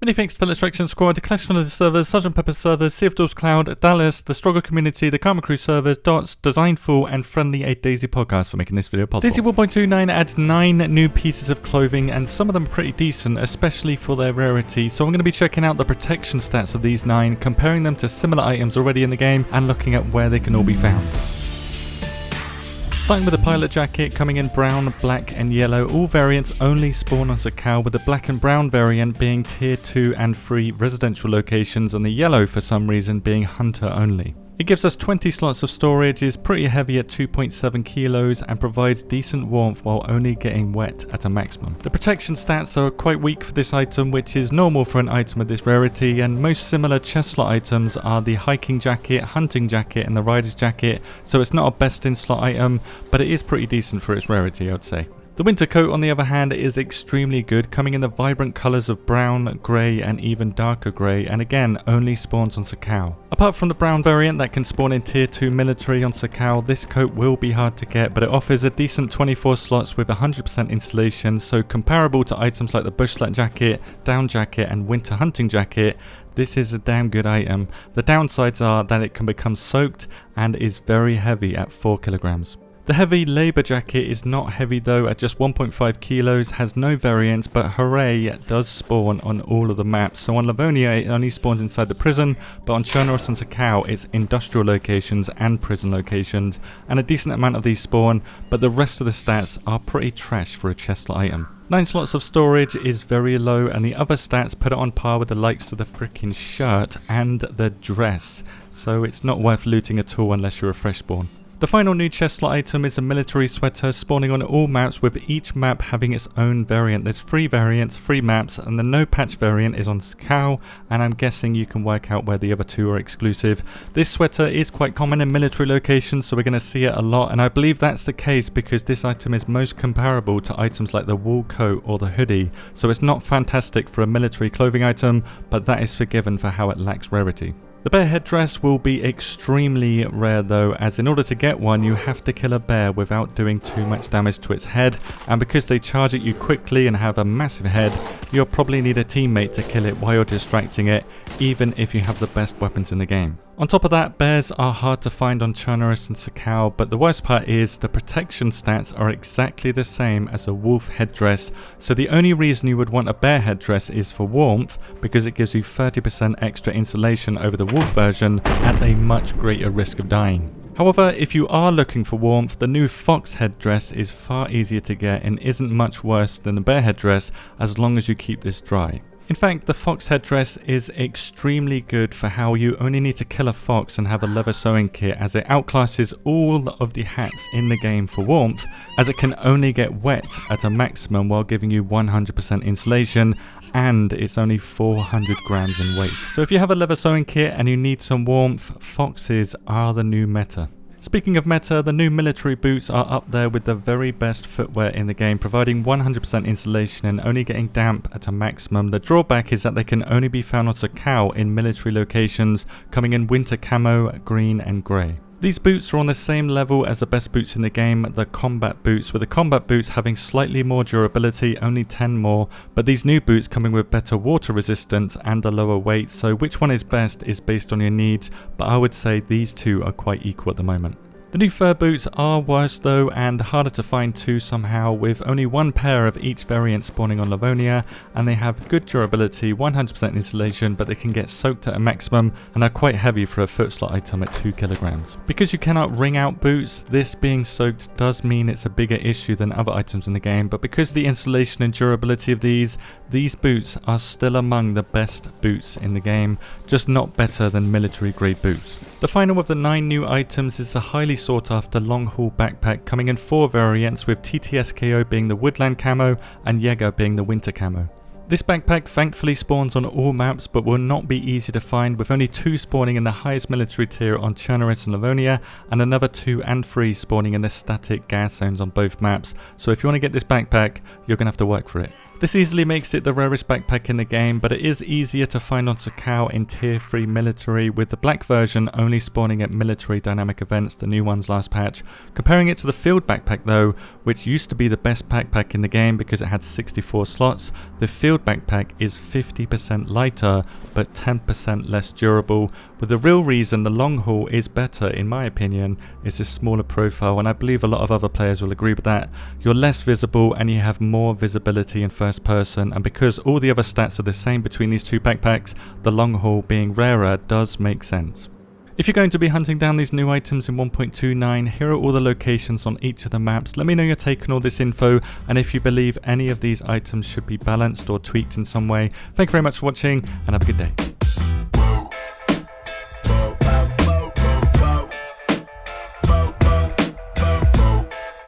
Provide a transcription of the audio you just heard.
Many thanks to Fellow Extraction Squad, Clash from the servers, Sergeant Pepper's servers, Sea of Dwarves Cloud, Dallas, the Struggle Community, the Karma Crew servers, Dots, Designful, and Friendly a DayZ podcast for making this video possible. DayZ 1.29 adds 9 new pieces of clothing, and some of them are pretty decent, especially for their rarity. So I'm going to be checking out the protection stats of these 9, comparing them to similar items already in the game, and looking at where they can all be found. Starting with the pilot jacket, coming in brown, black and yellow. All variants only spawn on Sakhal, with the black and brown variant being tier 2 and 3 residential locations, and the yellow for some reason being hunter only. It gives us 20 slots of storage, is pretty heavy at 2.7 kilos and provides decent warmth while only getting wet at a maximum. The protection stats are quite weak for this item, which is normal for an item of this rarity, and most similar chest slot items are the hiking jacket, hunting jacket and the rider's jacket, so it's not a best in slot item, but it is pretty decent for its rarity, I would say. The winter coat, on the other hand, is extremely good, coming in the vibrant colours of brown, grey and even darker grey, and again only spawns on Sakhal. Apart from the brown variant that can spawn in tier 2 military on Sakhal, this coat will be hard to get, but it offers a decent 24 slots with 100% installation, so comparable to items like the bushlat jacket, down jacket and winter hunting jacket. This is a damn good item. The downsides are that it can become soaked and is very heavy at 4 kilograms. The heavy labour jacket is not heavy though, at just 1.5 kilos, has no variants, but hooray, does spawn on all of the maps. So on Livonia it only spawns inside the prison, but on Chernarus and Sakhal it's industrial locations and prison locations, and a decent amount of these spawn, but the rest of the stats are pretty trash for a chest item. 9 slots of storage is very low, and the other stats put it on par with the likes of the freaking shirt and the dress, so it's not worth looting at all unless you're a fresh spawn. The final new chest slot item is a military sweater spawning on all maps, with each map having its own variant. There's 3 variants, 3 maps, and the no patch variant is on Sakhal, and I'm guessing you can work out where the other 2 are exclusive. This sweater is quite common in military locations, so we're going to see it a lot, and I believe that's the case because this item is most comparable to items like the wool coat or the hoodie, so it's not fantastic for a military clothing item, but that is forgiven for how it lacks rarity. The bear headdress will be extremely rare though, as in order to get one you have to kill a bear without doing too much damage to its head, and because they charge at you quickly and have a massive head, you'll probably need a teammate to kill it while you're distracting it, even if you have the best weapons in the game. On top of that, bears are hard to find on Chernarus and Sakhal, but the worst part is the protection stats are exactly the same as a wolf headdress, so the only reason you would want a bear headdress is for warmth, because it gives you 30% extra insulation over the wolf version at a much greater risk of dying. However, if you are looking for warmth, the new fox headdress is far easier to get and isn't much worse than the bear headdress as long as you keep this dry. In fact, the fox headdress is extremely good for how you only need to kill a fox and have a leather sewing kit, as it outclasses all of the hats in the game for warmth, as it can only get wet at a maximum while giving you 100% insulation, and it's only 400 grams in weight. So if you have a leather sewing kit and you need some warmth, foxes are the new meta. Speaking of meta, the new military boots are up there with the very best footwear in the game, providing 100% insulation and only getting damp at a maximum. The drawback is that they can only be found on Sakhal in military locations, coming in winter camo, green and grey. These boots are on the same level as the best boots in the game, the combat boots, with the combat boots having slightly more durability, only 10 more, but these new boots coming with better water resistance and a lower weight, so which one is best is based on your needs, but I would say these 2 are quite equal at the moment. The new fur boots are worse though, and harder to find too somehow, with only 1 pair of each variant spawning on Livonia, and they have good durability, 100% insulation, but they can get soaked at a maximum and are quite heavy for a foot slot item at 2 kilograms. Because you cannot wring out boots, this being soaked does mean it's a bigger issue than other items in the game, but because of the insulation and durability of these boots are still among the best boots in the game, just not better than military grade boots. The final of the 9 new items is a highly sought after long haul backpack, coming in 4 variants, with TTSKO being the woodland camo and Jaeger being the winter camo. This backpack thankfully spawns on all maps, but will not be easy to find, with only 2 spawning in the highest military tier on Chernarus and Livonia, and another 2 and 3 spawning in the static gas zones on both maps, so if you want to get this backpack, you're going to have to work for it. This easily makes it the rarest backpack in the game, but it is easier to find on Sakhal in tier 3 military, with the black version only spawning at military dynamic events, the new ones last patch. Comparing it to the field backpack though, which used to be the best backpack in the game because it had 64 slots, the field backpack is 50% lighter but 10% less durable, with the real reason the long haul is better in my opinion is this smaller profile, and I believe a lot of other players will agree with that. You're less visible and you have more visibility in first person, and because all the other stats are the same between these two backpacks, the long haul being rarer does make sense. If you're going to be hunting down these new items in 1.29, here are all the locations on each of the maps. Let me know your take on all this info and if you believe any of these items should be balanced or tweaked in some way. Thank you very much for watching and have a good day.